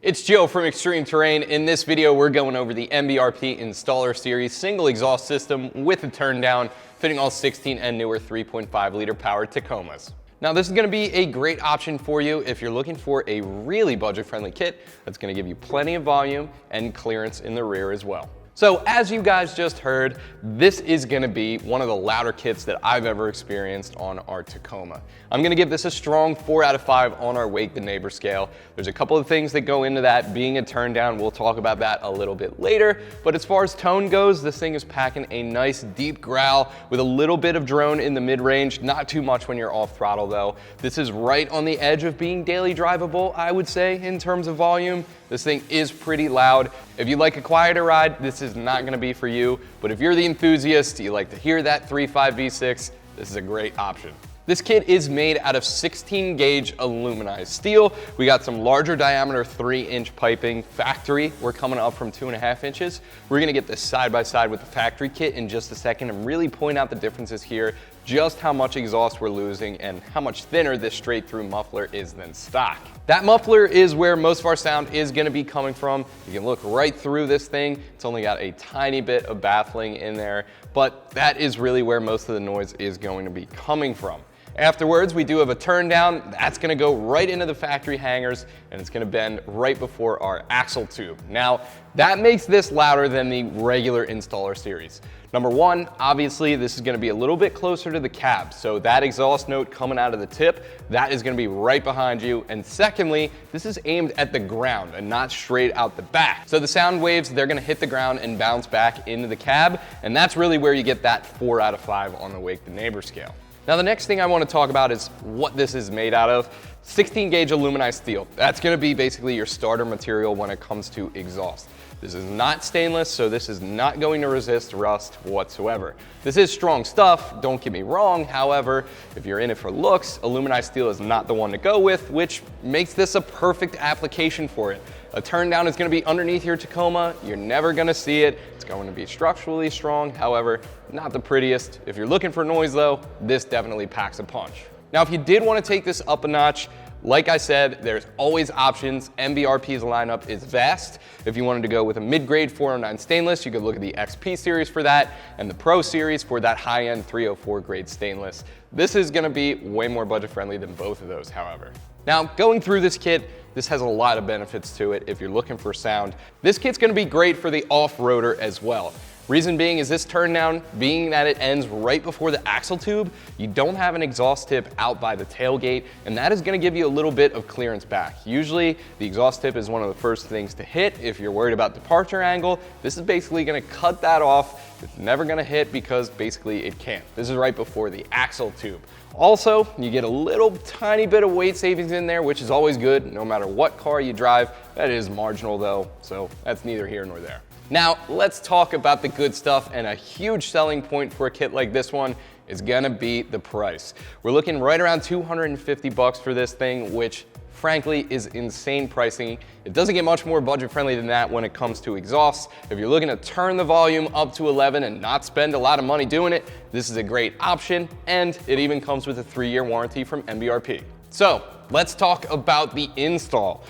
It's Joe from ExtremeTerrain. In this video, we're going over the MBRP Installer Series single exhaust system with a turn down, fitting all 16 and newer 3.5 liter powered Tacomas. Now, this is going to be a great option for you if you're looking for a really budget-friendly kit that's going to give you plenty of volume and clearance in the rear as well. So as you guys just heard, this is gonna be one of the louder kits that I've ever experienced on our Tacoma. I'm gonna give this a strong 4 out of 5 on our Wake the Neighbor scale. There's a couple of things that go into that, being a turn down. We'll talk about that a little bit later. But as far as tone goes, this thing is packing a nice deep growl with a little bit of drone in the mid-range, not too much when you're off throttle though. This is right on the edge of being daily drivable, I would say, in terms of volume. This thing is pretty loud. If you like a quieter ride, this is not gonna be for you, but if you're the enthusiast, you like to hear that 3.5 V6, this is a great option. This kit is made out of 16 gauge aluminized steel. We got some larger diameter 3-inch piping factory. We're coming up from 2.5 inches. We're gonna get this side by side with the factory kit in just a second and really point out the differences here, just how much exhaust we're losing and how much thinner this straight through muffler is than stock. That muffler is where most of our sound is gonna be coming from. You can look right through this thing. It's only got a tiny bit of baffling in there, but that is really where most of the noise is going to be coming from. Afterwards, we do have a turn down. That's gonna go right into the factory hangers and it's gonna bend right before our axle tube. Now, that makes this louder than the regular installer series. Number one, obviously, this is gonna be a little bit closer to the cab. So that exhaust note coming out of the tip, that is gonna be right behind you. And secondly, this is aimed at the ground and not straight out the back. So the sound waves, they're gonna hit the ground and bounce back into the cab. And that's really where you get that 4 out of 5 on the Wake the Neighbor scale. Now, the next thing I want to talk about is what this is made out of. 16 gauge aluminized steel. That's going to be basically your starter material when it comes to exhaust. This is not stainless, so this is not going to resist rust whatsoever. This is strong stuff, don't get me wrong. However, if you're in it for looks, aluminized steel is not the one to go with, which makes this a perfect application for it. A turn down is going to be underneath your Tacoma. You're never going to see it. It's going to be structurally strong, however, not the prettiest. If you're looking for noise though, this definitely packs a punch. Now, if you did want to take this up a notch, like I said, there's always options. MBRP's lineup is vast. If you wanted to go with a mid-grade 409 stainless, you could look at the XP series for that, and the Pro series for that high-end 304 grade stainless. This is gonna be way more budget-friendly than both of those, however. Now, going through this kit, this has a lot of benefits to it if you're looking for sound. This kit's gonna be great for the off-roader as well. Reason being is this turn down, being that it ends right before the axle tube, you don't have an exhaust tip out by the tailgate, and that is gonna give you a little bit of clearance back. Usually, the exhaust tip is one of the first things to hit if you're worried about departure angle. This is basically gonna cut that off. It's never gonna hit because basically it can't. This is right before the axle tube. Also, you get a little tiny bit of weight savings in there, which is always good, no matter what car you drive. That is marginal though, so that's neither here nor there. Now, let's talk about the good stuff, and a huge selling point for a kit like this one is gonna be the price. We're looking right around 250 bucks for this thing, which frankly is insane pricing. It doesn't get much more budget friendly than that when it comes to exhausts. If you're looking to turn the volume up to 11 and not spend a lot of money doing it, this is a great option, and it even comes with a 3-year warranty from MBRP. So let's talk about the install.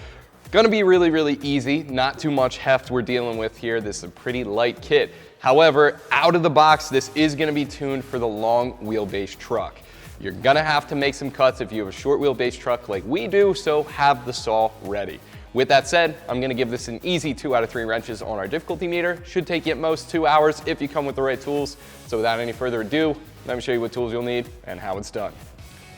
Gonna be really, really easy, not too much heft we're dealing with here. This is a pretty light kit. However, out of the box, this is gonna be tuned for the long wheelbase truck. You're gonna have to make some cuts if you have a short wheelbase truck like we do, so have the saw ready. With that said, I'm gonna give this an easy 2 out of 3 wrenches on our difficulty meter. Should take you at most 2 hours if you come with the right tools. So without any further ado, let me show you what tools you'll need and how it's done.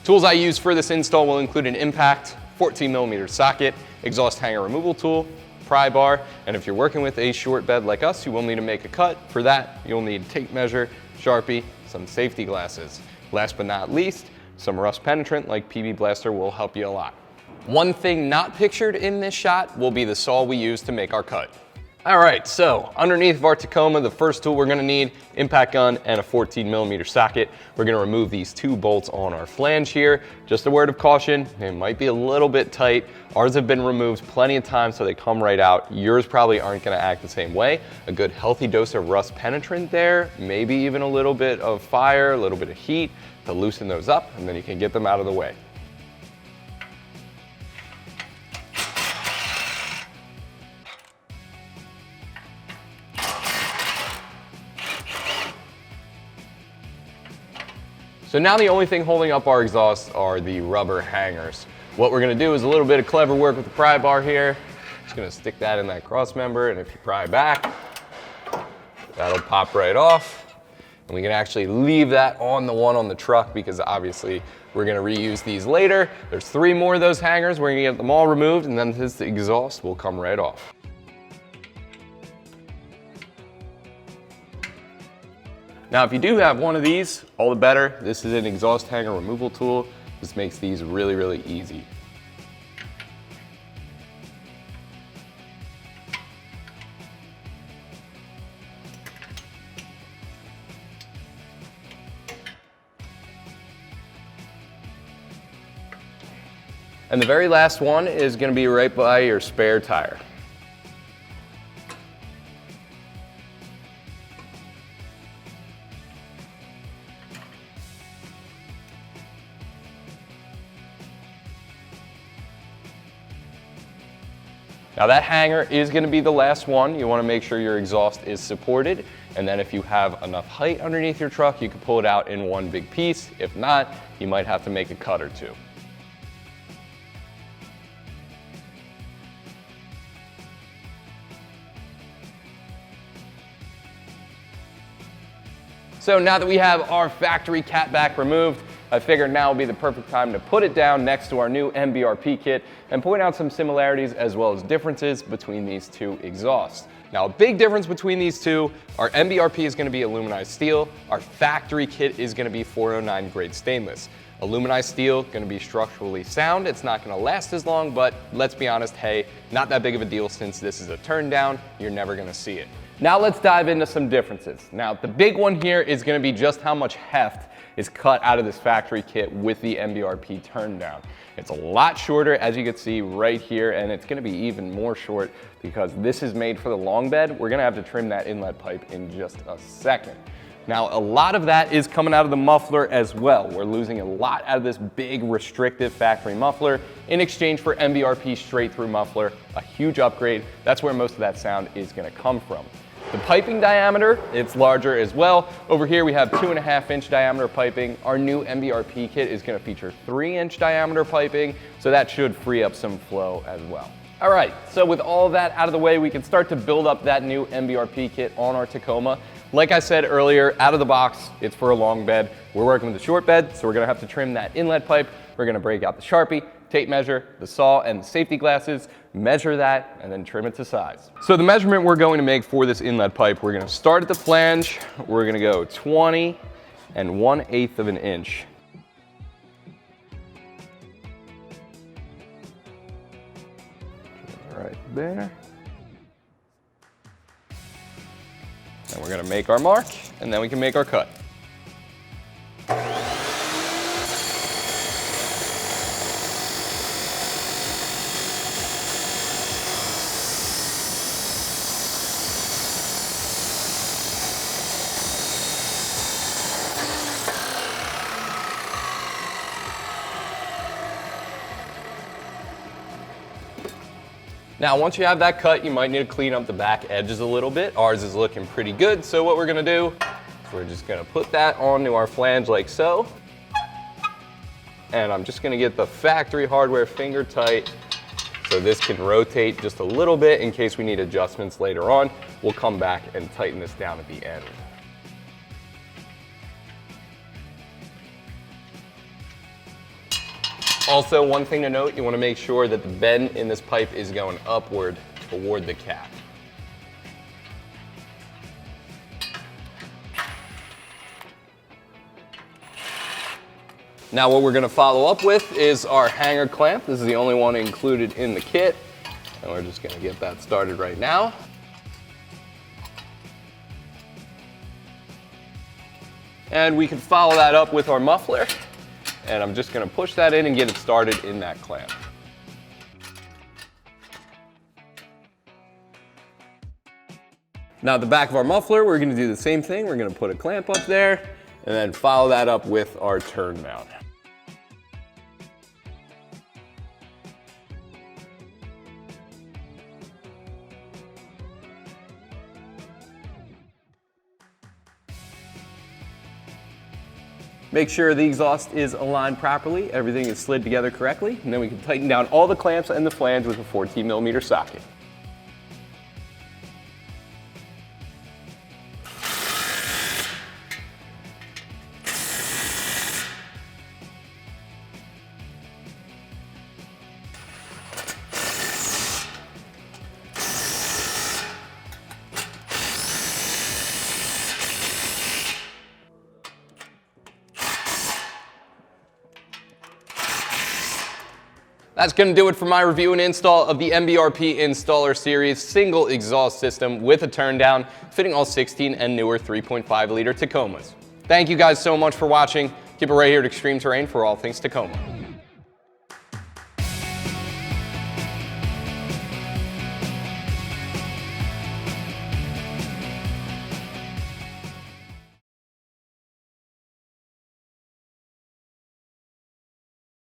Tools I use for this install will include an impact, 14mm socket, exhaust hanger removal tool, pry bar, and if you're working with a short bed like us, you will need to make a cut. For that, you'll need tape measure, Sharpie, some safety glasses. Last but not least, some rust penetrant like PB Blaster will help you a lot. One thing not pictured in this shot will be the saw we use to make our cut. All right, so underneath of our Tacoma, the first tool we're gonna need, impact gun and a 14mm socket. We're gonna remove these 2 bolts on our flange here. Just a word of caution, it might be a little bit tight. Ours have been removed plenty of times so they come right out. Yours probably aren't gonna act the same way. A good healthy dose of rust penetrant there, maybe even a little bit of fire, a little bit of heat to loosen those up, and then you can get them out of the way. So now the only thing holding up our exhaust are the rubber hangers. What we're gonna do is a little bit of clever work with the pry bar here. Just gonna stick that in that cross member, and if you pry back, that'll pop right off. And we can actually leave that on the one on the truck because obviously we're gonna reuse these later. There's 3 more of those hangers. We're gonna get them all removed, and then this exhaust will come right off. Now, if you do have one of these, all the better. This is an exhaust hanger removal tool. This makes these really, really easy. And the very last one is going to be right by your spare tire. Now that hanger is going to be the last one. You want to make sure your exhaust is supported, and then if you have enough height underneath your truck, you can pull it out in one big piece. If not, you might have to make a cut or two. So now that we have our factory catback removed, I figured now would be the perfect time to put it down next to our new MBRP kit and point out some similarities as well as differences between these two exhausts. Now, a big difference between these two, our MBRP is going to be aluminized steel, our factory kit is going to be 409 grade stainless. Aluminized steel, going to be structurally sound, it's not going to last as long, but let's be honest, hey, not that big of a deal since this is a turn down, you're never going to see it. Now let's dive into some differences. Now, the big one here is going to be just how much heft is cut out of this factory kit with the MBRP turn down. It's a lot shorter, as you can see right here, and it's gonna be even more short because this is made for the long bed. We're gonna have to trim that inlet pipe in just a second. Now, a lot of that is coming out of the muffler as well. We're losing a lot out of this big restrictive factory muffler in exchange for MBRP straight through muffler, a huge upgrade. That's where most of that sound is gonna come from. The piping diameter, it's larger as well. Over here we have 2.5-inch diameter piping. Our new MBRP kit is gonna feature 3-inch diameter piping, so that should free up some flow as well. All right, so with all of that out of the way, we can start to build up that new MBRP kit on our Tacoma. Like I said earlier, out of the box, it's for a long bed. We're working with a short bed, so we're gonna have to trim that inlet pipe. We're gonna break out the Sharpie, tape measure, the saw, and the safety glasses, measure that, and then trim it to size. So the measurement we're going to make for this inlet pipe, we're gonna start at the flange, we're gonna go 20 1/8 of an inch. Right there. And we're gonna make our mark, and then we can make our cut. Now, once you have that cut, you might need to clean up the back edges a little bit. Ours is looking pretty good, so what we're gonna do is we're just gonna put that onto our flange like so. And I'm just gonna get the factory hardware finger tight so this can rotate just a little bit in case we need adjustments later on. We'll come back and tighten this down at the end. Also, one thing to note, you want to make sure that the bend in this pipe is going upward toward the cap. Now what we're going to follow up with is our hanger clamp. This is the only one included in the kit, and we're just going to get that started right now. And we can follow that up with our muffler. And I'm just gonna push that in and get it started in that clamp. Now at the back of our muffler, we're gonna do the same thing. We're gonna put a clamp up there and then follow that up with our turn mount. Make sure the exhaust is aligned properly, everything is slid together correctly, and then we can tighten down all the clamps and the flange with a 14mm socket. That's going to do it for my review and install of the MBRP Installer Series single exhaust system with a turn down, fitting all 16 and newer 3.5 liter Tacomas. Thank you guys so much for watching. Keep it right here at Extreme Terrain for all things Tacoma.